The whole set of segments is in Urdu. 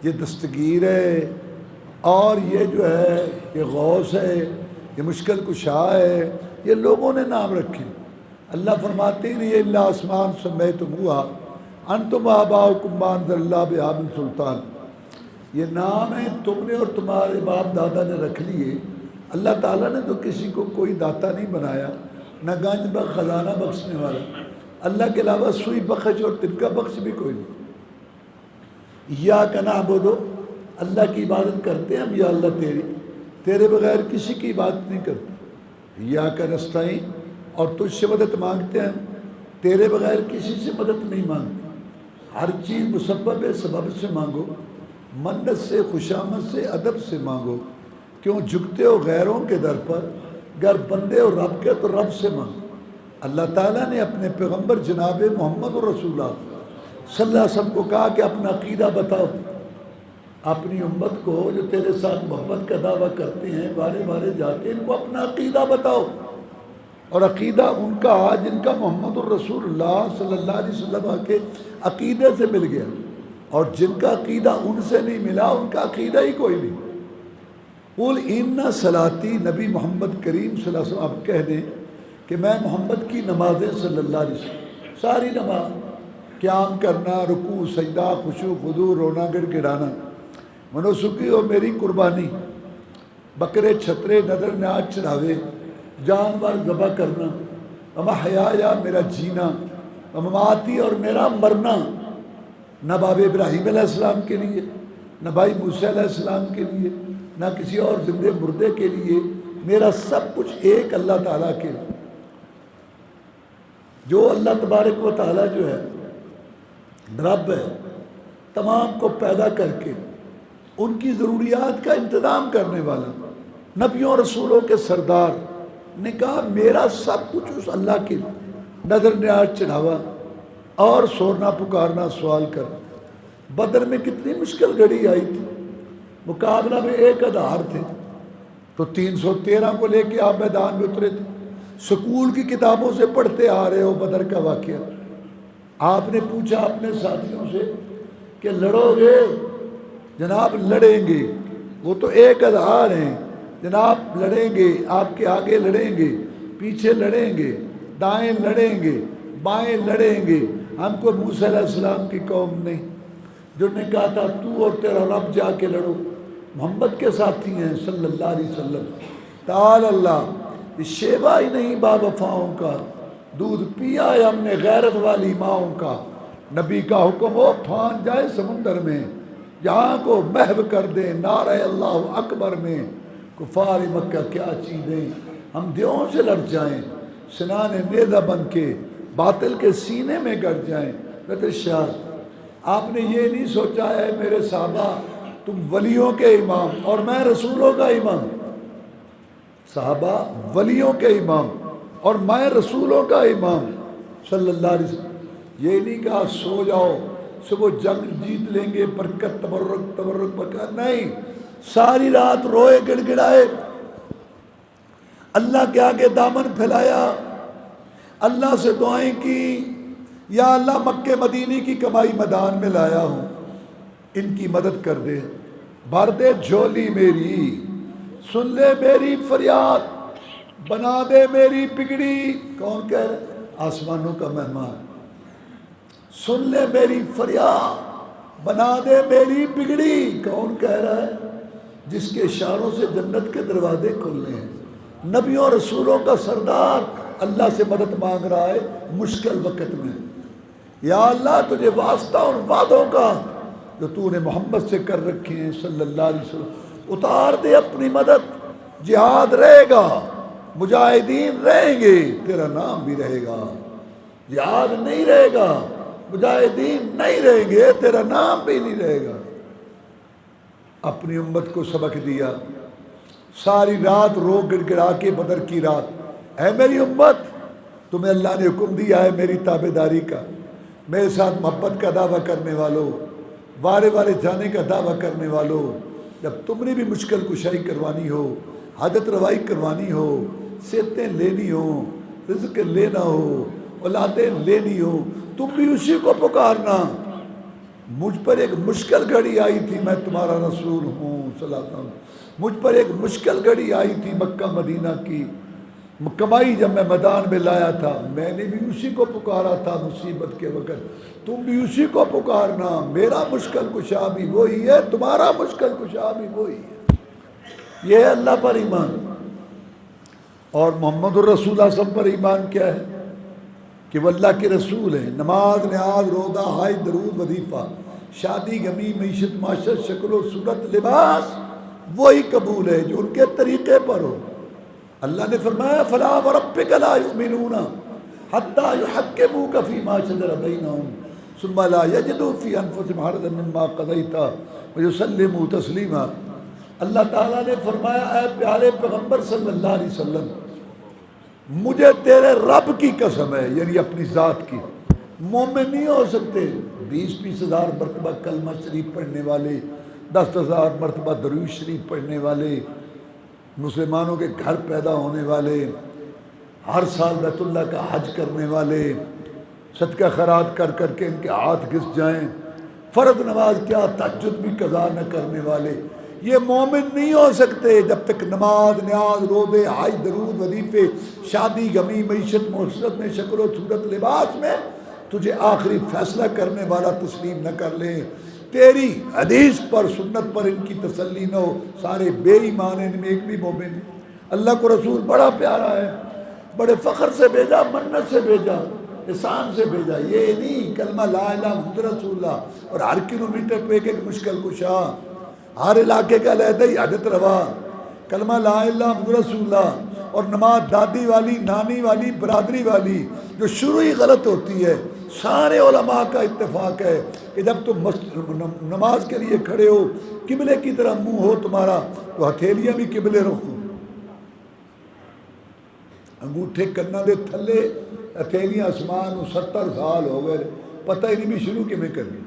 یہ دستگیر ہے، اور یہ جو ہے یہ غوث ہے، یہ مشکل کشا ہے، یہ لوگوں نے نام رکھے۔ اللہ فرماتے ہیں یہ اللہ اسمان سمیتموہا انتم آباؤکم ما انزل اللہ بہا من سلطان، یہ نام ہے تم نے اور تمہارے باپ دادا نے رکھ لیے۔ اللہ تعالیٰ نے تو کسی کو کوئی داتا نہیں بنایا، نہ گنج بخش خزانہ بخشنے والا، اللہ کے علاوہ سوئی بخش اور تنکا بخش بھی کوئی نہیں۔ ایاک نعبد، اللہ کی عبادت کرتے ہیں ہم یا اللہ تیرے بغیر کسی کی عبادت نہیں کرتے۔ ایاک نستعین، اور تجھ سے مدد مانگتے ہیں، تیرے بغیر کسی سے مدد نہیں مانگتے۔ ہر چیز مسبب سبب سے مانگو، منت سے، خوشامد سے، ادب سے مانگو، کیوں جھکتے ہو غیروں کے در پر؟ گر بندے ہو رب کے تو رب سے مانگو۔ اللہ تعالیٰ نے اپنے پیغمبر جناب محمد رسول اللہ صلی اللہ علیہ وسلم کو کہا کہ اپنا عقیدہ بتاؤ، اپنی امت کو جو تیرے ساتھ محبت کا دعویٰ کرتے ہیں، بارے بارے جاتے ہیں، ان کو اپنا عقیدہ بتاؤ۔ اور عقیدہ ان کا جن کا محمد الرسول اللہ صلی اللہ علیہ وسلم کے عقیدے سے مل گیا، اور جن کا عقیدہ ان سے نہیں ملا ان کا عقیدہ ہی کوئی نہیں۔ قل ان صلاتی، نبی محمد کریم صلی اللہ علیہ وسلم آپ کہہ دیں کہ میں محمد کی نمازیں صلی اللہ علیہ وسلم، ساری نماز، قیام کرنا، رکوع سجدہ، خشوع خضوع، رونا گڑ گڑانا، منوسکی ہو میری قربانی، بکرے چھترے نظر نیاز چڑھاوے، جانور ذبح کرنا، ومحیایا میرا جینا، ومماتی اور میرا مرنا، نہ باب ابراہیم علیہ السلام کے لیے، نہ بھائی موسیٰ علیہ السلام کے لیے، نہ کسی اور زندے مردے کے لیے، میرا سب کچھ ایک اللہ تعالیٰ کے لیے۔ جو اللہ تبارک و تعالیٰ جو ہے رب ہے، تمام کو پیدا کر کے ان کی ضروریات کا انتظام کرنے والا، نبیوں رسولوں کے سردار نے کہا میرا سب کچھ اس اللہ کے لیے، نظر نیاز چڑھاوا اور سورنا پکارنا سوال کرنا۔ بدر میں کتنی مشکل گھڑی آئی تھی، مقابلہ میں 1000 تھے تو 313 کو لے کے آپ میدان میں اترے تھے۔ سکول کی کتابوں سے پڑھتے آ رہے ہو بدر کا واقعہ۔ آپ نے پوچھا اپنے ساتھیوں سے کہ لڑو گے؟ جناب لڑیں گے، وہ تو 1000 ہیں جناب، لڑیں گے، آپ کے آگے لڑیں گے، پیچھے لڑیں گے، دائیں لڑیں گے، بائیں لڑیں گے، ہم کو موسیٰ علیہ السلام کی قوم نہیں جو نے کہا تھا تو اور تیرا رب جا کے لڑو۔ محمد کے ساتھی ہیں صلی اللہ علیہ وسلم۔ تعالی اللہ، اس شیوا ہی نہیں با وفاؤں کا، دودھ پیا ہے ہم نے غیرت والی ماؤں کا۔ نبی کا حکم ہو پھان جائے سمندر میں، جہاں کو محو کر دیں نعرہ اللہ اکبر میں۔ کفار مکہ کیا چیزیں، ہم دیوں سے لڑ جائیں، سنان نیزہ بن کے باطل کے سینے میں گڑ جائیں۔ کہتے شاہ آپ نے یہ نہیں سوچا ہے میرے صحابہ تم ولیوں کے امام اور میں رسولوں کا امام، صحابہ ولیوں کے امام اور میں رسولوں کا امام صلی اللہ علیہ وسلم۔ یہ نہیں کہا سو جاؤ صبح جنگ جیت لیں گے، برکت تبرک برکت، نہیں، ساری رات روئے گڑ گڑائے، اللہ کے آگے دامن پھیلایا، اللہ سے دعائیں کی، یا اللہ مکہ مدینے کی کمائی میدان میں لایا ہوں، ان کی مدد کر دے، بھر دے جھولی میری، سن لے میری فریاد، بنا دے میری پگڑی۔ کون کہہ رہے؟ آسمانوں کا مہمان۔ سن لے میری فریاد، بنا دے میری پگڑی۔ کون کہہ رہا ہے؟ جس کے اشاروں سے جنت کے دروازے کھلنے ہیں، نبیوں رسولوں کا سردار اللہ سے مدد مانگ رہا ہے مشکل وقت میں۔ یا اللہ تجھے واسطہ ان وعدوں کا جو تو نے محمد سے کر رکھے ہیں صلی اللہ علیہ وسلم، اتار دے اپنی مدد۔ جہاد رہے گا، مجاہدین رہیں گے، تیرا نام بھی رہے گا۔ جہاد نہیں رہے گا، مجاہدین نہیں رہیں گے، تیرا نام بھی نہیں رہے گا۔ اپنی امت کو سبق دیا، ساری رات رو گڑ گڑا کے بدر کی رات، اے میری امت تمہیں اللہ نے حکم دیا ہے میری تابع داری کا، میرے ساتھ محبت کا دعویٰ کرنے والوں، وارے وارے جانے کا دعویٰ کرنے والوں، جب تم نے بھی مشکل کشائی کروانی ہو، حاجت روائی کروانی ہو، صحتیں لینی ہو، رزق لینا ہو، اولادیں لینی ہو، تم بھی اسی کو پکارنا۔ مجھ پر ایک مشکل گھڑی آئی تھی، میں تمہارا رسول ہوں صلی اللہ علیہ وسلم، مجھ پر ایک مشکل گھڑی آئی تھی مکہ مدینہ کی کمائی جب میں میدان میں لایا تھا، میں نے بھی اسی کو پکارا تھا مصیبت کے وقت، تم بھی اسی کو پکارنا، میرا مشکل کشا بھی وہی ہے، تمہارا مشکل کشا بھی وہی ہے۔ یہ ہے اللہ پر ایمان۔ اور محمد الرسول اللہ صلی اللہ علیہ وسلم پر ایمان کیا ہے کہ وہ اللہ کے رسول ہیں۔ نماز، نیاز، روزہ، حج، درود، وظیفہ، شادی، غمی، معیشت، معاشرت، شکل و صورت، لباس وہی قبول ہے جو ان کے طریقے پر ہو۔ اللہ نے فرمایا فلا وربک لا یؤمنون حتی یحکموک فیما شجر بینہم ثم لا یجدوا فی انفسہم حرجا مما قضیت ویسلموا تسلیما۔ اللہ تعالیٰ نے فرمایا اے پیارے پیغمبر صلی اللہ علیہ وسلم، مجھے تیرے رب کی قسم ہے، یعنی اپنی ذات کی، مومن نہیں ہو سکتے 20-20 ہزار مرتبہ کلمہ شریف پڑھنے والے، 10,000 مرتبہ درود شریف پڑھنے والے، مسلمانوں کے گھر پیدا ہونے والے، ہر سال بیت اللہ کا حج کرنے والے، صدقہ خیرات کر کر کے ان کے ہاتھ گھس جائیں، فرض نماز کیا تہجد بھی قضا نہ کرنے والے، یہ مومن نہیں ہو سکتے جب تک نماز، نیاز، روزے، حج، درود، وظیفے، شادی، غمی، معیشت، معاشرت میں، شکل و صورت، لباس میں تجھے آخری فیصلہ کرنے والا تسلیم نہ کر لیں۔ تیری حدیث پر، سنت پر ان کی تسلی نہ ہو، سارے بے ایمان ہیں، ان میں ایک بھی مومن نہیں۔ اللہ کو رسول بڑا پیارا ہے، بڑے فخر سے بھیجا، منت سے بھیجا، احسان سے بھیجا، یہ نہیں کلمہ لا الہ محمد رسول اللہ اور ہر کلومیٹر پہ ایک ایک مشکل کشا، ہر علاقے کا علیحدہ ہی حاجت روا، کلمہ لا الہ محمد رسول اللہ اور نماز دادی والی، نانی والی، برادری والی جو شروع ہی غلط ہوتی ہے۔ سارے علماء کا اتفاق ہے کہ جب تم نماز کے لیے کھڑے ہو، قبلے کی طرح منہ ہو تمہارا، تو ہتھیلیاں بھی قبلے رکھو، انگوٹھے کنا دے تھلے، ہتھیلیاں آسمان، 70 سال ہو گئے، پتہ ہی نہیں بھی شروع میں کرنی۔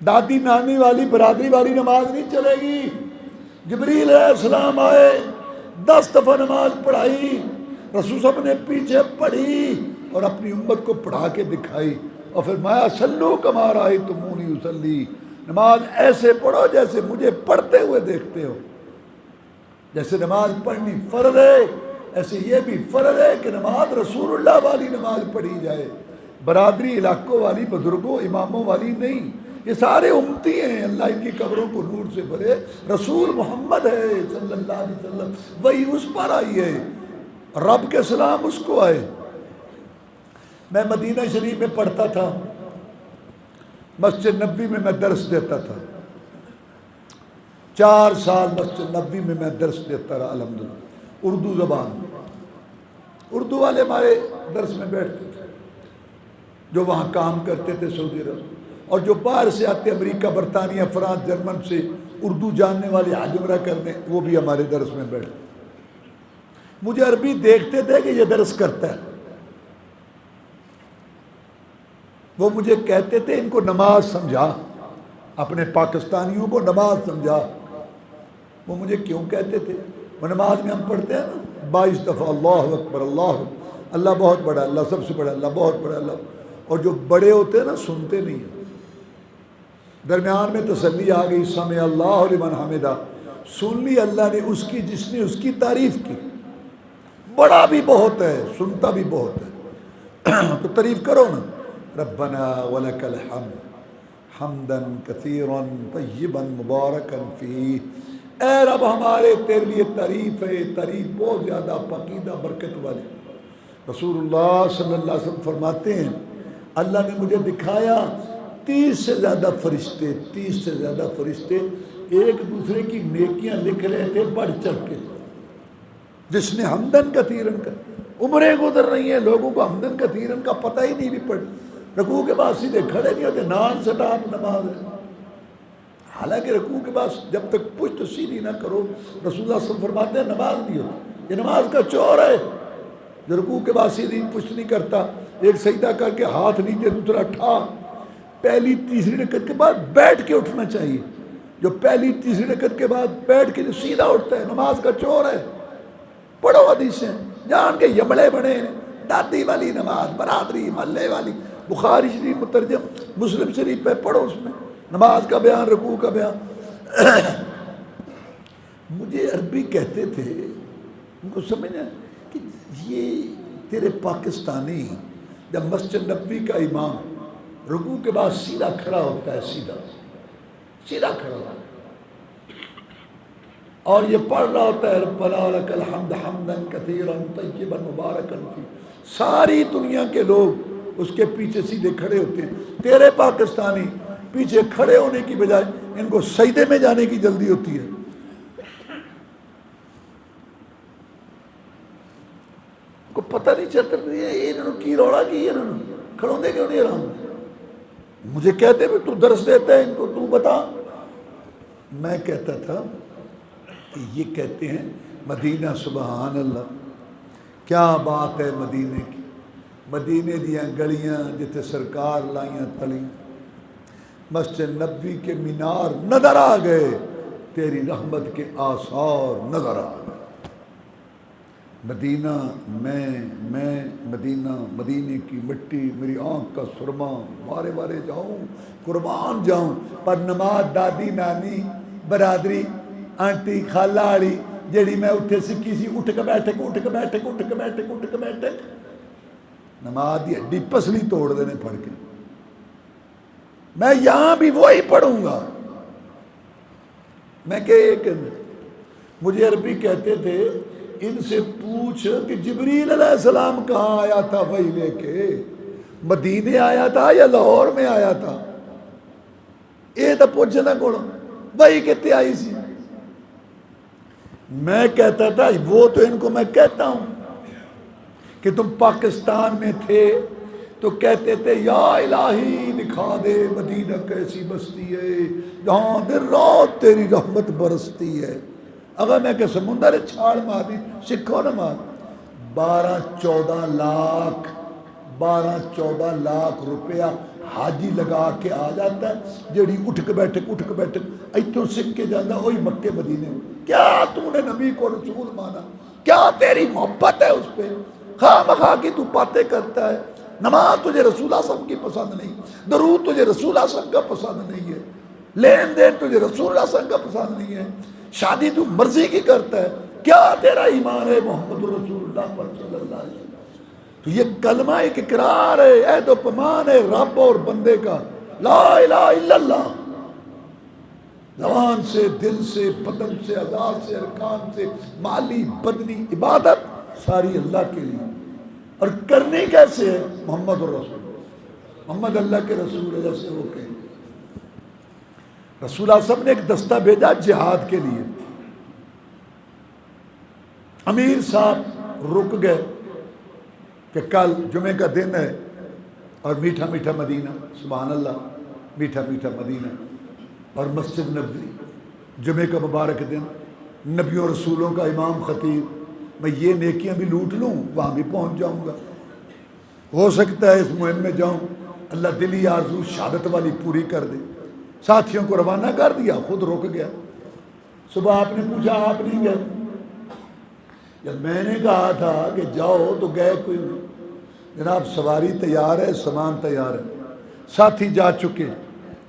دادی نانی والی، برادری والی نماز نہیں چلے گی۔ جبریل علیہ السلام آئے، 10 دفعہ نماز پڑھائی، رسول صاحب نے پیچھے پڑھی اور اپنی امت کو پڑھا کے دکھائی، اور فرمایا صلو کما رأیتمونی اصلی، نماز ایسے پڑھو جیسے مجھے پڑھتے ہوئے دیکھتے ہو۔ جیسے نماز پڑھنی فرض ہے، ایسے یہ بھی فرض ہے کہ نماز رسول اللہ والی نماز پڑھی جائے، برادری، علاقوں والی، بزرگوں، اماموں والی نہیں۔ یہ سارے امتی ہیں، اللہ ان کی قبروں کو نور سے بھرے، رسول محمد ہے صلی اللہ علیہ وسلم، وہی اس پر آئی ہے، رب کے سلام اس کو آئے۔ میں مدینہ شریف میں پڑھتا تھا، مسجد نبوی میں درس دیتا تھا، 4 سال مسجد نبوی میں درس دیتا رہا الحمدللہ، اردو زبان، اردو والے ہمارے درس میں بیٹھتے تھے جو وہاں کام کرتے تھے سعودی عرب، اور جو باہر سے آتے امریکہ، برطانیہ، فرانس، جرمن سے اردو جاننے والے حج عمرہ کرنے، وہ بھی ہمارے درس میں بیٹھتے۔ مجھے عربی دیکھتے تھے کہ یہ درس کرتا ہے، وہ مجھے کہتے تھے ان کو نماز سمجھا، اپنے پاکستانیوں کو نماز سمجھا۔ وہ مجھے کیوں کہتے تھے؟ وہ نماز میں ہم پڑھتے ہیں نا 22 دفعہ اللہ اکبر، اللہ بہت بڑا، اللہ سب سے بڑا، اللہ بہت بڑا، اللہ، اور جو بڑے ہوتے ہیں نا سنتے نہیں ہیں، درمیان میں تسلی آ گئی، سمع اللہ لمن حمدہ، سن لی اللہ نے اس کی جس نے اس کی تعریف کی، بڑا بھی بہت ہے، سنتا بھی بہت ہے، تو تعریف کرو نا، ربنا ولک الحمد حمدا کثیرا طیبا مبارکا فیہ، اے رب ہمارے تیرے لیے تعریف ہے، تعریف بہت زیادہ پاکیزہ برکت والی۔ رسول اللہ صلی اللہ علیہ وسلم فرماتے ہیں اللہ نے مجھے دکھایا 30 سے زیادہ فرشتے، 30 سے زیادہ فرشتے ایک دوسرے کی نیکیاں لکھ رہے تھے بڑھ چڑھ کے، جس نے حمدن کثیرن کا، عمریں گزر رہی ہیں، لوگوں کو حمدن کثیرن کا پتہ ہی نہیں بھی پڑ، رکوع کے بعد سیدھے کھڑے نہیں ہوتے، نان سٹاپ نماز ہے، حالانکہ رکوع کے بعد جب تک پشت سیدھی نہ کرو، رسول اللہ صلی اللہ علیہ وسلم فرماتے ہیں نماز نہیں ہوتی، یہ نماز کا چور ہے جو رکوع کے بعد سیدھی پشت نہیں کرتا، ایک سجدہ کر کے ہاتھ نیچے دوسرا ٹھا، پہلی تیسری رکعت کے بعد بیٹھ کے اٹھنا چاہیے، جو پہلی تیسری رکعت کے بعد بیٹھ کے سیدھا اٹھتا ہے نماز کا چور ہے۔ پڑھو حدیثیں، جان کے یمڑے بڑے ہیں، دادی والی نماز، برادری، محلے والی، بخاری شریف مترجم، مسلم شریف پہ پڑھو، اس میں نماز کا بیان، رکوع کا بیان۔ مجھے عربی کہتے تھے، ان کو سمجھنا کہ یہ تیرے پاکستانی جب مسجد نبوی کا امام رکوع کے بعد سیدھا کھڑا ہوتا ہے، سیدھا کھڑا ہوتا ہے اور یہ پڑھ رہا ہوتا ہے ربنا لک الحمد حمدا کثیرا طیبا مبارکا فی، ساری دنیا کے لوگ اس کے پیچھے سیدھے کھڑے ہوتے ہیں، تیرے پاکستانی پیچھے کھڑے ہونے کی بجائے ان کو سجدے میں جانے کی جلدی ہوتی ہے۔ کو پتہ نہیں چلتا انہوں نے کی روڑا کی، انہوں نے کھڑوندے کیوں نہیں رہا؟ مجھے کہتے بھی تو درس دیتا ہے ان کو، تو بتا۔ میں کہتا تھا کہ یہ کہتے ہیں مدینہ، سبحان اللہ، کیا بات ہے مدینے کی، مدینے دیاں گلیاں جتے سرکار لائیاں تلیاں، مسجد نبوی کے مینار نظر آ گئے، تیری رحمت کے آثار نظر آ گئے۔ مدینہ میں مدینہ، مدینے کی مٹی میری آنکھ کا سرما، وارے وارے جاؤں قربان جاؤں، پر نماز دادی نانی برادری آنٹی خالہ آڑی جیڑی میں اتھے سکھی سی، اٹھ کے بیٹھے نماز دی ہڈی پسلی توڑ دینے پڑھ کے، میں یہاں بھی وہی پڑھوں گا۔ میں کہ ایک مجھے عربی کہتے تھے ان سے پوچھ کہ جبریل علیہ السلام کہاں آیا تھا وہی لے کے، مدینے آیا تھا یا لاہور میں آیا تھا؟ یہ تو پوچھنا کون وہی کہتے آئی سی؟ میں کہتا تھا وہ تو ان کو میں کہتا ہوں کہ تم پاکستان میں تھے تو کہتے تھے یا الہی دکھا دے مدینہ کیسی بستی ہے جہاں دن رات تیری رحمت برستی ہے۔ اگر میں کہ سمندر چھاڑ ماری سکھو نماز، 12-14 لاکھ روپیہ حاجی لگا کے آ جاتا ہے، جیڑی اٹھ کے بیٹھے ایتھوں سکھ کے جانا وہی مکے مدینے میں۔ کیا تو نے نبی کو رسول مانا؟ کیا تیری محبت ہے اس پہ؟ خواہ مخواہ کی تو باتیں کرتا ہے، نماز تجھے رسول اللہ صلی اللہ علیہ وسلم کی پسند نہیں، درود تجھے رسول اللہ صلی اللہ علیہ وسلم کا پسند نہیں ہے، لین دین تجھے رسول اللہ صلی اللہ علیہ وسلم کا پسند نہیں ہے، شادی تو مرضی کی کرتا ہے، کیا تیرا ایمان ہے محمد رسول اللہ پر صلی اللہ علیہ وسلم؟ تو یہ کلمہ ایک اقرار ہے، عہد و پیمان ہے رب اور بندے کا، لا الہ الا اللہ، زبان سے، دل سے، بدن سے، اعضاء سے، ارکان سے، مالی بدنی عبادت ساری اللہ کے لیے۔ اور کرنی کیسے ہے؟ محمد الرسول، محمد اللہ کے رسول ہے، جیسے وہ کہیں رسول اللہ صلی اللہ علیہ وسلم نے ایک دستہ بھیجا جہاد کے لیے، امیر صاحب رک گئے کہ کل جمعے کا دن ہے اور میٹھا میٹھا مدینہ، سبحان اللہ، میٹھا میٹھا مدینہ اور مسجد نبوی، جمعے کا مبارک دن، نبیوں رسولوں کا امام خطیب، میں یہ نیکیاں بھی لوٹ لوں وہاں بھی پہنچ جاؤں گا، ہو سکتا ہے اس مہم میں جاؤں، اللہ دلی آرزو شہادت والی پوری کر دے۔ ساتھیوں کو روانہ کر دیا، خود رک گیا۔ صبح آپ نے پوچھا آپ نہیں گئے؟ جب میں نے کہا تھا کہ جاؤ تو گئے کوئی نہیں، جناب سواری تیار ہے، سامان تیار ہے، ساتھی جا چکے،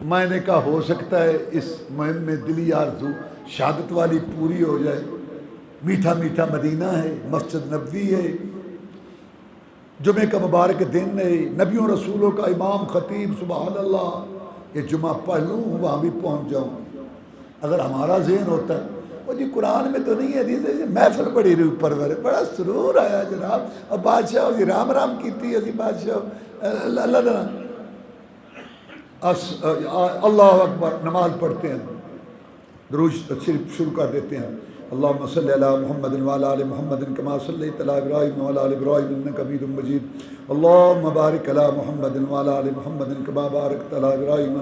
میں نے کہا ہو سکتا ہے اس مہم میں دلی آرزو شہادت والی پوری ہو جائے، میٹھا میٹھا مدینہ ہے، مسجد نبوی ہے، جمعے کا مبارک دن ہے، نبیوں رسولوں کا امام خطیب، سبحان اللہ، یہ جمعہ پڑھ لوں وہاں بھی پہنچ جاؤں۔ اگر ہمارا ذہن ہوتا ہے وہ جی قرآن میں تو نہیں ہے، حدیث ہے، محفل بڑی روح پرور ہے، بڑا سرور آیا جناب، اور بادشاہ جی رام رام کیتی ہے، بادشاہ اللہ تعالیٰ اللہ اکبر، نماز پڑھتے ہیں، درود شریف شروع کر دیتے ہیں، اللہم صلی علی محمد وعلی آل محمد کما صلیت علی ابراہیم وعلی آل ابراہیم انک حمید مجید، اللہم بارک علی محمد وعلی آل محمد کما بارکت علی ابراہیم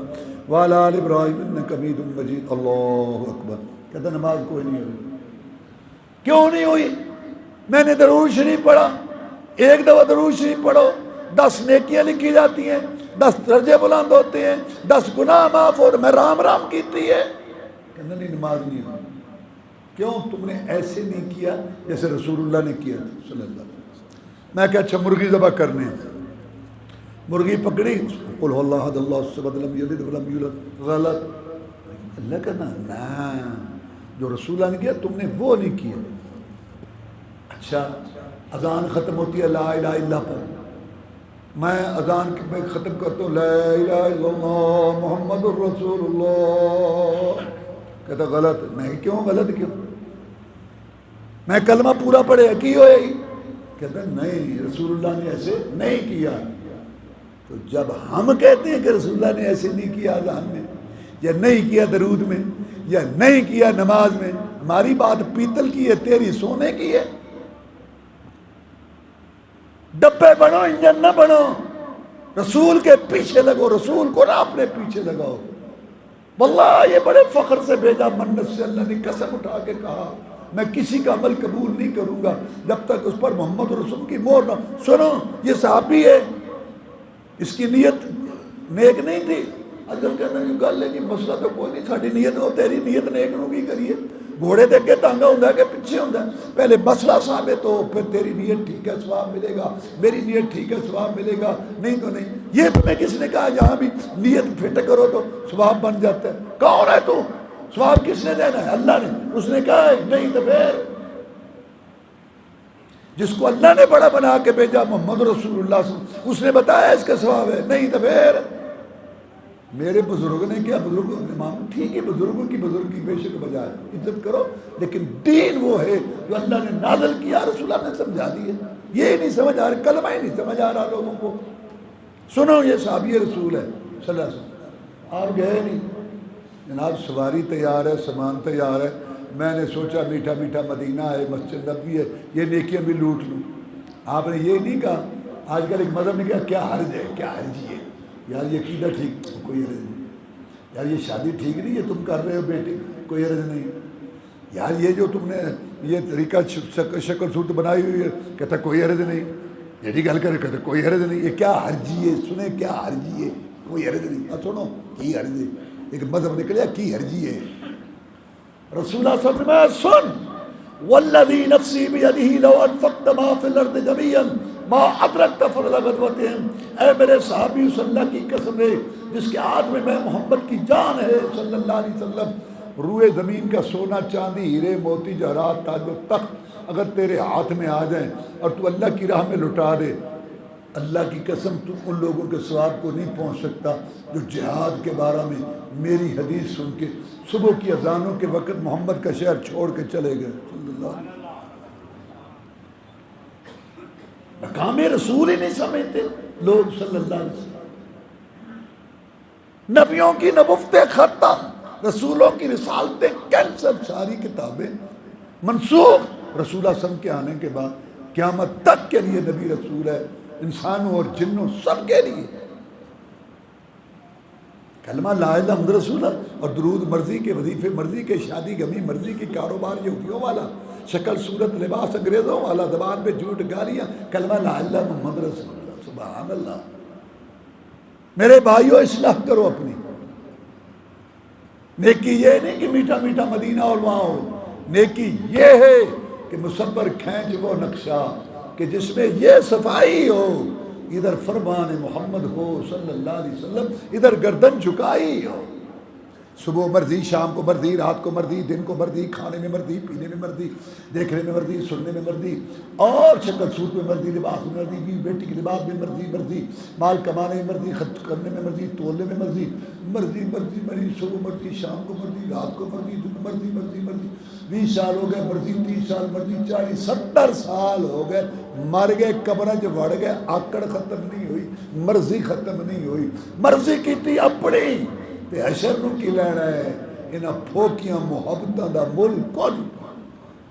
وعلی آل ابراہیم انک حمید مجید۔ اللہ اکبر۔ کہتا نماز کوئی نہیں ہوئی، کیوں نہیں ہوئی؟ میں نے درود شریف پڑھا، ایک دفعہ درود شریف پڑھو 10 نیکیاں لکھی جاتی ہیں، 10 درجے بلند ہوتے ہیں، 10 گناہ معاف، اور میں رام رام کیتی ہے، کہنا نہیں نماز نہیں ہوئی۔ کیوں؟ تم نے ایسے نہیں کیا جیسے رسول اللہ نے کیا تھا صلی اللہ علیہ وسلم۔ میں کہ اچھا مرغی ذبح کرنے ہیں، مرغی پکڑی قل هو اللہ احد اللہ الصمد لم یلد ولم یولد، غلط. اللہ کہنا نا، جو رسول اللہ نے کیا تم نے وہ نہیں کیا. اچھا اذان ختم ہوتی ہے لا الہ الا پر، میں اذان میں ختم کرتا ہوں لا الہ الا اللہ محمد الرسول اللہ. کہتا غلط. میں کیوں غلط کیوں؟ میں کلمہ پورا پڑھے کی ہوئے ہی. کہتا نہیں رسول اللہ نے ایسے نہیں کیا. تو جب ہم کہتے ہیں کہ رسول اللہ نے ایسے نہیں کیا اذان میں، یا نہیں کیا درود میں، یا نہیں کیا نماز میں، ہماری بات پیتل کی ہے، تیری سونے کی ہے. ڈبے بنو انجن نہ بنو، رسول کے پیچھے لگو، رسول کو نہ اپنے پیچھے لگاؤ. واللہ یہ بڑے فخر سے بھیجا منت سے، اللہ نے قسم اٹھا کے کہا میں کسی کا عمل قبول نہیں کروں گا جب تک اس پر محمد رسول کی مہر نہ. سنو یہ صحابی ہے، اس کی نیت نیک نہیں تھی. اگر کہنا یہ گل ہے کہ مسئلہ تو کوئی نہیں، ساری نیت ہو، تیری نیت نیک نو کی کریے. گھوڑے دے کے ٹانگا ہوتا ہے کہ پیچھے ہوتا ہے، پہلے مسئلہ ثابت ہو پھر تیری نیت ٹھیک ہے ثواب ملے گا، میری نیت ٹھیک ہے ثواب ملے گا، نہیں تو نہیں. یہ تمہیں کس نے کہا جہاں بھی نیت فٹ کرو تو ثواب بن جاتا ہے؟ کون ہے تو؟ ثواب کس نے دینا ہے؟ اللہ نے. اس نے کہا ہے نہیں تو پھر جس کو اللہ نے بڑا بنا کے بھیجا محمد رسول اللہ صلی اللہ علیہ وسلم، اس نے بتایا اس کا ثواب ہے، نہیں تو پھر میرے بزرگ نے کیا، بزرگوں امام ٹھیک ہے، بزرگوں کی بزرگی بے شک بجائے عزت کرو، لیکن دین وہ ہے جو اللہ نے نازل کیا، رسول اللہ نے سمجھا دی ہے. یہ نہیں سمجھ آ رہا، کلمہ ہی نہیں سمجھ آ رہا لوگوں کو. سنو یہ صحابی رسول ہے صلی اللہ علیہ وسلم. آپ گئے نہیں جناب، سواری تیار ہے، سامان تیار ہے، میں نے سوچا میٹھا میٹھا مدینہ ہے، مسجد نبوی ہے، یہ نیکیاں بھی لوٹ لوں. آپ نے یہ نہیں کہا. آج کل ایک مذہب نے کہا کیا حرج ہے، کیا حرجی ہے یار، یہ عقیدہ ٹھیک، کوئی حرج نہیں یار، یہ شادی ٹھیک نہیں، یہ تم کر رہے ہو بیٹے، کوئی حرج نہیں یار، یہ جو تم نے یہ طریقہ شکل صورت بنائی ہوئی ہے، کہتا کوئی حرج نہیں. یہ گل کرے کہتے کوئی حرج نہیں. یہ کیا حرجی ہے؟ سنیں کیا حرجی ہے؟ کوئی حرج نہیں. سنو کی حرج ہے، ایک مذہب نکلیا کی حرجی ہے. رسول اللہ صلی اللہ علیہ وسلم سن والذی نفسی بیدہ لو انفقت ما فی الارض جميعا ما ادرکت فضل غزوتہم. اے میرے صحابی صلی اللہ کی قسم ہے جس کے ہاتھ میں محمد کی جان ہے صلی اللہ علیہ وسلم، روئے زمین کا سونا چاندی ہیرے موتی جواہرات تاج و تخت اگر تیرے ہاتھ میں آ جائیں اور تو اللہ کی راہ میں لٹا دے، اللہ کی قسم تو ان لوگوں کے ثواب کو نہیں پہنچ سکتا جو جہاد کے بارے میں میری حدیث سن کے صبح کی اذانوں کے وقت محمد کا شہر چھوڑ کے چلے گئے. صلی اللہ علیہ وسلم مقام رسول ہی نہیں سمجھتے لوگ. صلی اللہ علیہ وسلم نبیوں کی نبوتیں ختم، رسولوں کی رسالتیں کینسل، ساری کتابیں منسوخ. رسول اللہ صلی اللہ علیہ وسلم کے آنے کے بعد قیامت تک کے لیے نبی رسول ہے، انسانوں اور جنوں سب کے لیے. کلمہ لا الہ الا محمد رسول اللہ اور درود مرضی کے، وظیفے مرضی کے، شادی غمی مرضی کی، کاروبار یہودیوں والا، شکل صورت لباس انگریزوں والا، زبان پہ جھوٹ گالیاں، کلمہ لا الہ الا محمد رسول اللہ. سبحان اللہ. میرے بھائیو اصلاح کرو اپنی. نیکی یہ نہیں کہ میٹھا میٹھا مدینہ اور وہاں ہو، نیکی یہ ہے کہ مصور کھینچ وہ نقشہ کہ جس میں یہ صفائی ہو، ادھر فرمان محمد ہو صلی اللہ علیہ وسلم، ادھر گردن جھکائی ہو. صبح مرضی، شام کو مرضی، رات کو مرضی، دن کو مرضی، کھانے میں مرضی، پینے میں مرضی، دیکھنے میں مرضی، سننے میں مرضی، اور شکل صورت میں مرضی، لباس میں مرضی، بیوی بیٹی کے لباس میں مرضی، مرضی مال کمانے میں مرضی، خرچ کرنے میں مرضی، تولنے میں مرضی، مرضی مرضی مرضی، صبح مرضی، شام کو مرضی، رات کو مرضی، دن مرضی مرضی مرضی. 20 سال ہو گئے مرضی، 30 سال مرضی، 40 70 سال ہو گئے، مر گئے، قبر چ وڑ گئے، آکڑ ختم نہیں ہوئی، مرضی ختم نہیں ہوئی. مرضی کی اپنی تے حشر نو کی لینا ہے. انہاں پھوکیاں محبتاں دا مل کون.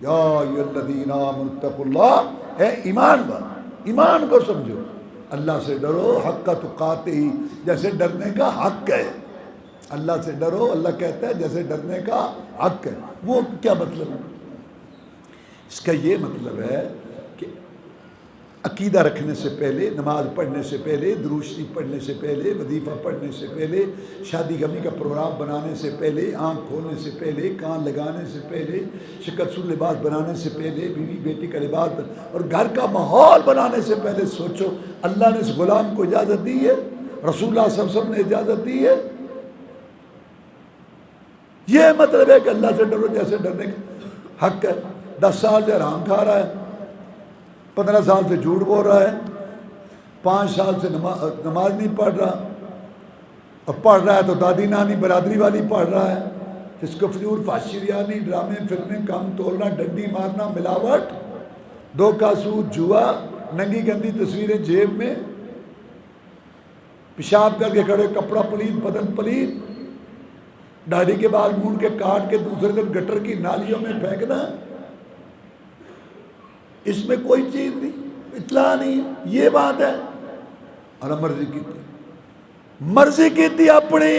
یا ایھا الذین آمنوا اتقوا اللہ، اے ایمان والو ایمان کو سمجھو، اللہ سے ڈرو حق تقاتہ، جیسے ڈرنے کا حق ہے. اللہ سے ڈرو، اللہ کہتا ہے جیسے ڈرنے کا حق ہے. وہ کیا مطلب ہے اس کا؟ یہ مطلب ہے کہ عقیدہ رکھنے سے پہلے، نماز پڑھنے سے پہلے، درود شریف پڑھنے سے پہلے، وظیفہ پڑھنے سے پہلے، شادی غمی کا پروگرام بنانے سے پہلے، آنکھ کھولنے سے پہلے، کان لگانے سے پہلے، شکل صورت لباس بنانے سے پہلے، بیوی بیٹی کا لباس اور گھر کا ماحول بنانے سے پہلے سوچو اللہ نے اس غلام کو اجازت دی ہے؟ رسول اللہ صلی اللہ علیہ وسلم نے اجازت دی ہے؟ یہ مطلب ہے کہ اللہ سے ڈرو جیسے ڈرنے کا حق ہے۔ 10 سال سے حرام کھا رہا ہے، 15 سال سے جھوٹ بول رہا ہے، 5 سال سے نماز نہیں پڑھ رہا، اور پڑھ رہا ہے تو دادی نانی برادری والی پڑھ رہا ہے، جس کو فضول فحشی ریانی، ڈرامے، فلمیں، کم تولنا، ڈنڈی مارنا، ملاوٹ، دھوکہ، سود، جوا، ننگی گندی تصویریں جیب میں، پیشاب کر کے کھڑے، کپڑا پلید، بدن پلید، داڑھی کے بال مونڈ کے کاٹ کے دوسرے دن گٹر کی نالیوں میں پھینکنا، اس میں کوئی چیز نہیں، اطلاع نہیں ہے، یہ بات ہے۔ اور مرضی کی تھی اپنی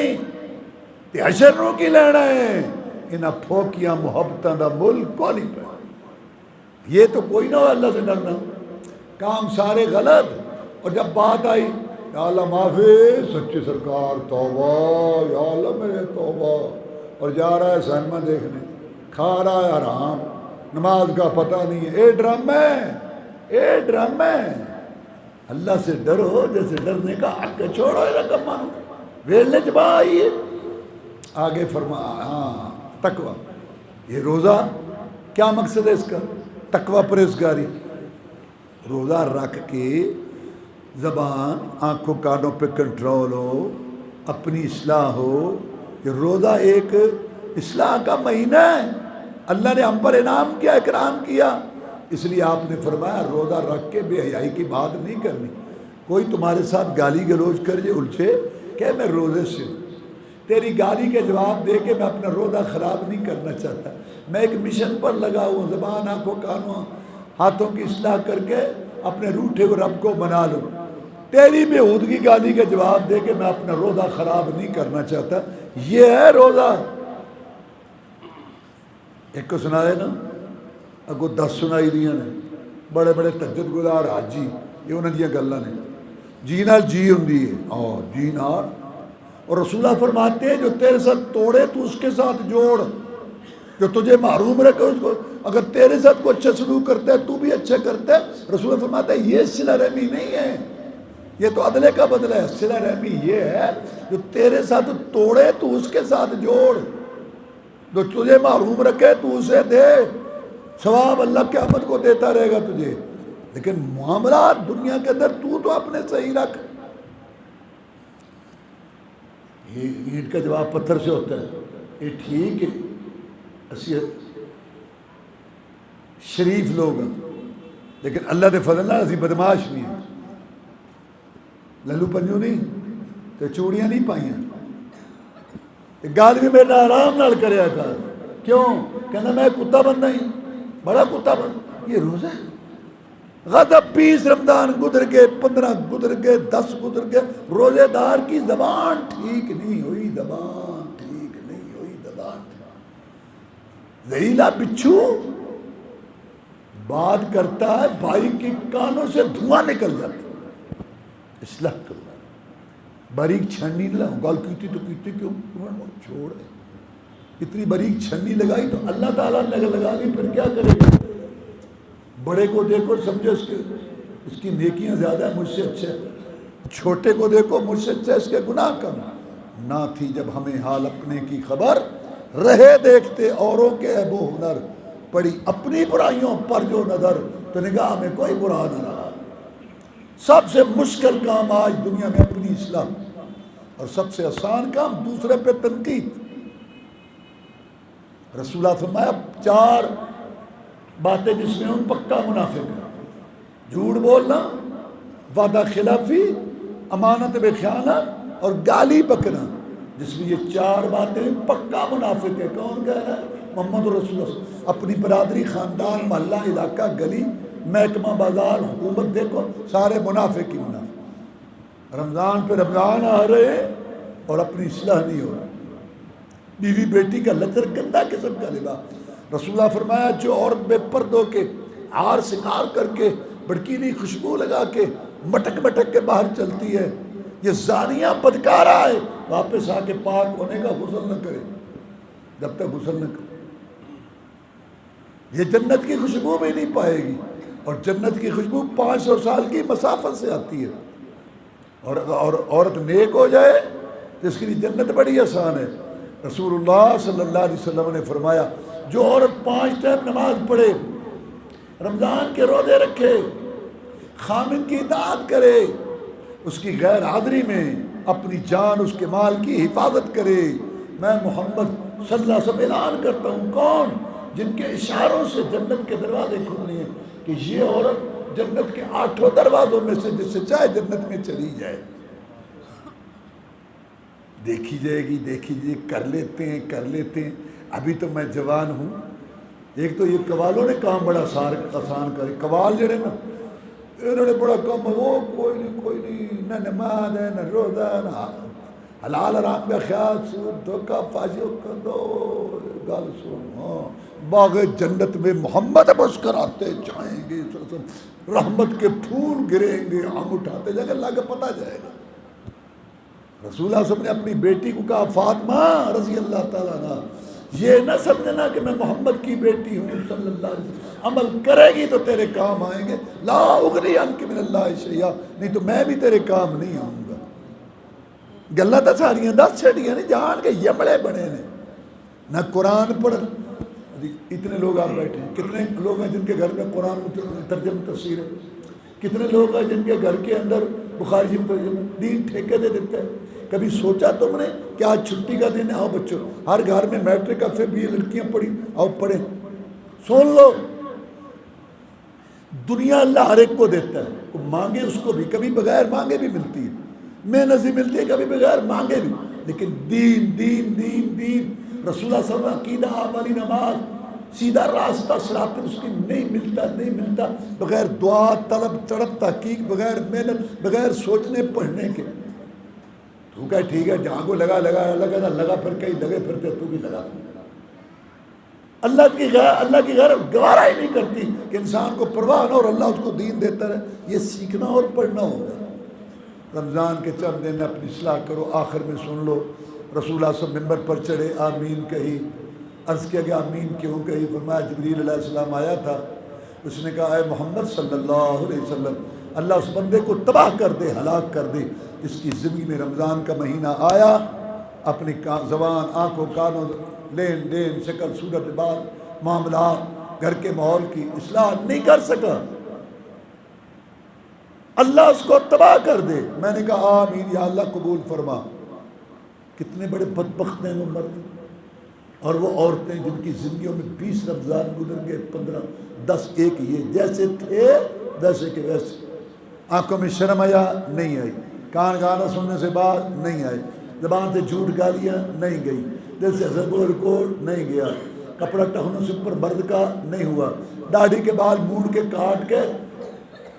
تے حشروں کی لینا ہے، انہاں پھوکیاں محبتاں دا ملک کو نہیں پڑا۔ یہ تو کوئی نہ ہو اللہ سے ڈرنا، کام سارے غلط، اور جب بات آئی یا اللہ معافی، سچی سرکار توبہ، یا اللہ میرے توبہ، اور جا رہا ہے سینما دیکھنے، کھا رہا ہے حرام، نماز کا پتہ نہیں ہے، اے ڈرم ہے۔ اللہ سے ڈرو جیسے ڈرنے کا حق ہے، چھوڑو رقم مانو، ویلنے چبا آئیے۔ آگے فرما تقوی، یہ روزہ کیا مقصد ہے اس کا؟ تقوی پرہیزگاری، روزہ رکھ کے زبان، آنکھوں کانوں پہ کنٹرول ہو، اپنی اصلاح ہو۔ یہ روزہ ایک اصلاح کا مہینہ ہے، اللہ نے ہم پر انعام کیا، اکرام کیا، اس لیے آپ نے فرمایا روزہ رکھ کے بے حیائی کی بات نہیں کرنی۔ کوئی تمہارے ساتھ گالی گلوچ کر جے الجھے کہ میں روزے سے ہوں، تیری گالی کے جواب دے کے میں اپنا روزہ خراب نہیں کرنا چاہتا، میں ایک مشن پر لگا ہوں، زبان، آنکھوں، کانوں، ہاتھوں کی اصلاح کر کے اپنے روٹھے کو رب کو بنا لوں۔ تیری بےہودگی گالی کے جواب دے کے میں اپنا روزہ خراب نہیں کرنا چاہتا، یہ ہے روزہ۔ ایک کو سنا ہے نا، اگو 10 سنائی دیا نے، بڑے بڑے تہجد گزار حاجی، یہ انہوں نے گلاں نے، جی نال جی ہوندی ہے، اور جی نال، اور رسول اللہ فرماتے ہیں جو تیرے ساتھ توڑے تو اس کے ساتھ جوڑ، جو تجھے محروم رکھے اس کو، اگر تیرے ساتھ کوئی اچھا سلوک کرتا ہے تو بھی اچھا کرتا ہے۔ رسول اللہ فرماتے ہیں یہ صلہ رحمی نہیں ہے، یہ تو عدلے کا بدلہ ہے۔ صلہ رحمی یہ ہے جو تیرے ساتھ توڑے تو اس کے ساتھ جوڑ، جو تجھے محروم رکھے تو اسے دے، ثواب اللہ قیامت کو دیتا رہے گا تجھے۔ لیکن معاملات دنیا کے اندر تو اپنے صحیح رکھ۔ یہ اینٹ کا جواب پتھر سے ہوتا ہے، یہ ٹھیک ہے، اسی شریف لوگ ہیں، لیکن اللہ دے فضل نال اسی بدماش نہیں ہیں، للو پنجو نہیں تو چوڑیاں نہیں پائیاں۔ گال بھی میرا آرام نال کریا کر، کیوں؟ کہنا میں کتا بندہ ہی، بڑا کتا بندہ۔ یہ روزہ ہے، غضب 20 رمضان گزر گئے، 15 گزر گئے، 10 گزر گئے، روزے دار کی زبان ٹھیک نہیں ہوئی، زبان ٹھیک نہیں ہوئی، زبان زہریلا بچھو بات کرتا ہے، بھائی کے کانوں سے دھواں نکل جاتا ہے۔ اصلاح کرو، باریک چھننی نہ لگاؤ، گال کیتی تو کیتی کیوں چھوڑ، اتنی باریک چھننی لگائی تو اللہ تعالیٰ نے لگا لی، پھر کیا کرے گا؟ بڑے کو دیکھو سمجھو اس کی نیکیاں زیادہ ہیں، مجھ سے اچھا ہے، چھوٹے کو دیکھو مجھ سے اچھا ہے، اس کے گناہ کم۔ نہ تھی جب ہمیں حال اپنے کی خبر، رہے دیکھتے اوروں کے عیب و ہنر، پڑی اپنی برائیوں پر جو نظر، تو نگاہ میں کوئی برا نہ رہا۔ سب سے مشکل کام آج دنیا میں اپنی اصلاح، اور سب سے آسان کام دوسرے پہ تنقید۔ رسول اللہ فرمایا 4 باتیں جس میں ان پکا منافق ہے، جھوٹ بولنا، وعدہ خلافی، امانت بے خیانت، اور گالی بکنا، جس میں یہ 4 باتیں پکا منافق ہے۔ کون کہہ رہا ہے؟ محمد رسول اللہ۔ اپنی برادری، خاندان، محلہ، علاقہ، گلی، محکمہ، بازار، حکومت دیکھو، سارے منافق ہی منافق۔ رمضان پہ رمضان آ رہے ہیں اور اپنی اصلاح نہیں ہو رہا، بیوی بیٹی کا لچر گندا قسم کا لباس۔ رسول اللہ فرمایا جو عورت بے پردوں کے ہار سنگار کر کے بڑکیلی خوشبو لگا کے مٹک مٹک کے باہر چلتی ہے، یہ زانیہ بدکارہ ہے، واپس آ کے پاک ہونے کا غسل نہ کرے، جب تک غسل نہ کرے یہ جنت کی خوشبو بھی نہیں پائے گی۔ اور جنت کی خوشبو 500 سال کی مسافت سے آتی ہے، اور عورت نیک ہو جائے تو اس کے لیے جنت بڑی آسان ہے۔ رسول اللہ صلی اللہ علیہ وسلم نے فرمایا جو عورت 5 ٹائم نماز پڑھے، رمضان کے روزے رکھے، خامن کی اطاعت کرے، اس کی غیر حاضری میں اپنی جان اس کے مال کی حفاظت کرے، میں محمد صلی اللہ علیہ وسلم اعلان کرتا ہوں، کون؟ جن کے اشاروں سے جنت کے دروازے کھلنے ہیں، کہ یہ عورت جنت کے 8 دروازوں میں سے جس سے چاہے جنت میں چلی جائے۔ دیکھی جائے گی، دیکھی جائے، کر لیتے ہیں۔ ابھی تو میں جوان ہوں، ایک تو یہ قوالوں نے کام بڑا آسان کرے، قوال جڑے نا انہوں نے بڑا کام، وہ کوئی نہیں، نہ نماز ہے، نہ روزہ، نہ حلال حرام کا خیال، سود دھوکہ فاجی دو گل سن، باغ جنت میں محمد مسکراتے جائیں گے، رحمت کے پھول گریں گے، ہم اٹھاتے جائیں گے، اللہ کا پتہ جائے گا۔ رسول اللہ صلی اللہ علیہ وسلم نے اپنی بیٹی کو کہا فاطمہ رضی اللہ تعالیٰ عنہ، یہ نہ سمجھنا کہ میں محمد کی بیٹی ہوں صلی اللہ علیہ وسلم، عمل کرے گی تو تیرے کام آئیں گے، لا اغنی عنک من اللہ شیئا، نہیں تو میں بھی تیرے کام نہیں آؤں گا۔ گلہ تو ساریاں 10 چھڑیاں نہیں، جان کے یہ بڑے بڑے نے، نہ قرآن پڑھ۔ اتنے لوگ آپ بیٹھے ہیں، کتنے لوگ ہیں جن کے گھر میں قرآن ترجمہ تفسیر ہے، کتنے لوگ ہیں جن کے گھر کے اندر بخاری ترجمہ، دین ٹھیکے دے دیتے ہیں۔ کبھی سوچا تم نے کہ آج چھٹی کا دن ہے، آؤ بچوں، ہر گھر میں میٹرک کا پھر بھی یہ لڑکیاں پڑھی، آؤ پڑھیں، سن لو۔ دنیا اللہ ہر ایک کو دیتا ہے، وہ مانگے اس کو بھی، کبھی بغیر مانگے بھی ملتی ہے، محنت سے ملتی ہے، کبھی بغیر مانگے بھی، لیکن دین دین دین دین رسول اللہ صلی اللہ علیہ وسلم عقیدہ، عملی، نماز، سیدھا راستہ صراط مستقیم نہیں ملتا بغیر دعا، طلب، تڑپ، تحقیق، بغیر محنت، بغیر سوچنے پڑھنے کے۔ تو کہا ٹھیک ہے جہاں کو لگا لگا پھر کہیں لگے پھرتے تو بھی لگا۔ اللہ کی غیر گوارا ہی نہیں کرتی کہ انسان کو پرواہ نہ اور اللہ اس کو دین دیتا رہے، یہ سیکھنا اور پڑھنا ہوگا۔ رمضان کے چند دن اپنی اصلاح کرو، آخر میں سن لو رسول اللہ صلی اللہ علیہ وسلم ممبر پر چڑھے، آمین کہی، عرض کیا کہ آمین کیوں کہی؟ فرمایا جبریل علیہ السلام آیا تھا، اس نے کہا اے محمد صلی اللہ علیہ وسلم، اللہ اس بندے کو تباہ کر دے، ہلاک کر دے جس کی زندگی میں رمضان کا مہینہ آیا، اپنی زبان، آنکھوں، کانوں، لین دین، شکل صورت، لباس، معاملات، گھر کے ماحول کی اصلاح نہیں کر سکا، اللہ اس کو تباہ کر دے۔ میں نے کہا آمین یا اللہ قبول فرما۔ کتنے بڑے بدبخت ہیں وہ مرد اور وہ عورتیں جن کی زندگیوں میں 20 رمضان گزر گئے، 15، 10، ایک یہ جیسے تھے ویسے کے ویسے۔ آنکھوں میں شرم آیا نہیں آئی، کان گانا سننے سے بعد نہیں آئی، زبان سے جھوٹ گالیاں نہیں گئی، دل سے حسد و ریکارڈ نہیں گیا، کپڑا ٹہنوں سے اوپر مرد کا نہیں ہوا، داڑھی کے بال موڑ کے کاٹ کے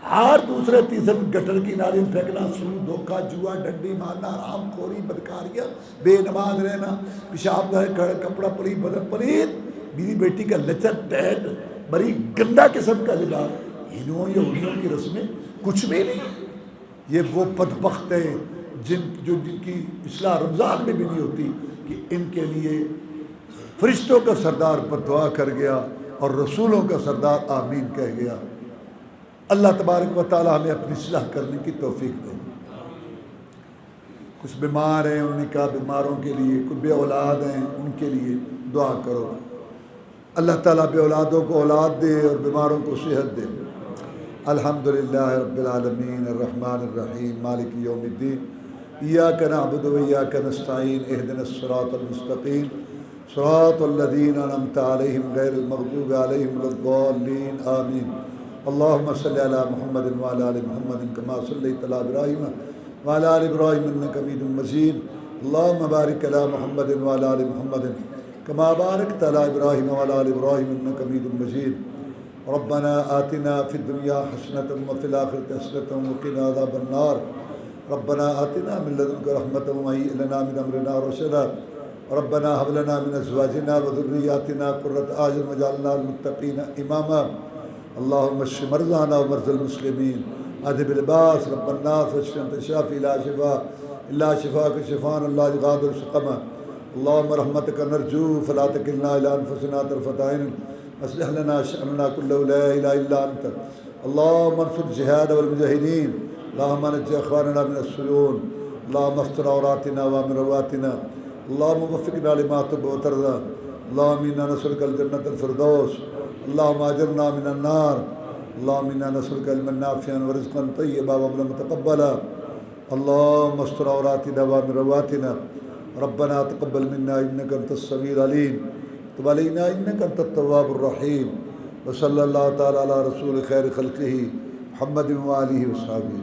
ہر دوسرے تیسرے گٹر کی نالی میں پھینکنا، سود، دھوکہ، جوا، ڈنڈی مارنا، حرام خوری، بدکاریاں، بے نماز رہنا، پیشاب کا کپڑا پلیت، بدن پلیت، بیوی بیٹی کا لچک ٹیٹ، بڑی گندا قسم کا لباس، ہندوؤں یا انہوں کی رسمیں کچھ بھی نہیں۔ یہ وہ بدبخت ہیں جن کی اصلاح رمضان میں بھی نہیں ہوتی، کہ ان کے لیے فرشتوں کا سردار پر دعا کر گیا اور رسولوں کا سردار آمین کہہ گیا۔ اللہ تبارک و تعالی ہمیں اپنی اصلاح کرنے کی توفیق دے۔ کچھ بیمار ہیں، ان کا بیماروں کے لیے، کچھ بے اولاد ہیں، ان کے لیے دعا کرو، اللہ تعالیٰ بے اولادوں کو اولاد دے اور بیماروں کو صحت دے۔ الحمدللہ رب العالمین الرحمن الرحیم مالک یوم الدین، ایاک نعبد و ایاک نستعین، اہدنا الصراط المستقیم، صراط الذین انعمت علیہم غیر المغضوب علیہم ولا الضالین، آمین۔ اللہم صلی علی محمد وعلی آل محمد کما صلیت علی ابراہیم وعلی آل ابراہیم انک حمید مجید، اللہم بارک علی محمد وعلی آل محمد کما بارکت علی ابراہیم وعلی آل ابراہیم انک حمید مجید۔ ربنا آتنا فی الدنیا حسنۃ وفی الآخرۃ حسنۃ وقنا عذاب النار، ربنا آتنا من لدنک رحمۃ وہیئ لنا من امرنا رشدا، ربنا هب لنا من ازواجنا وذریاتنا قرۃ اعین واجعلنا للمتقین اماما۔ اللهم اشف مرضانا ومرضى المسلمين اذهب الباس رب الناس اشف انت الشافي لا شفاء الا شفاءك شفاء لا يغادر سقما اللهم رحمتك نرجو فلا تكلنا الى انفسنا طرفة عين اصلح لنا شأننا كله لا اله الا انت اللهم انصر الجهاد والمجاهدين اللهم نجي اخواننا من السجون اللهم استر عوراتنا وامن رواتنا اللهم وفقنا لما تحب وترضى اللهم انا نسألك الجنة الفردوس اللهم اجرنا من النار اللهم انا نسألك علما نافعا ورزقا طيبا وعملا متقبلا اللهم استر عوراتنا وامن رواتنا ربنا تقبل منا انك انت السميع العليم تب علينا انك انت التواب الرحيم وصلى الله تعالى على رسول خير خلقه محمد وآله وصحبه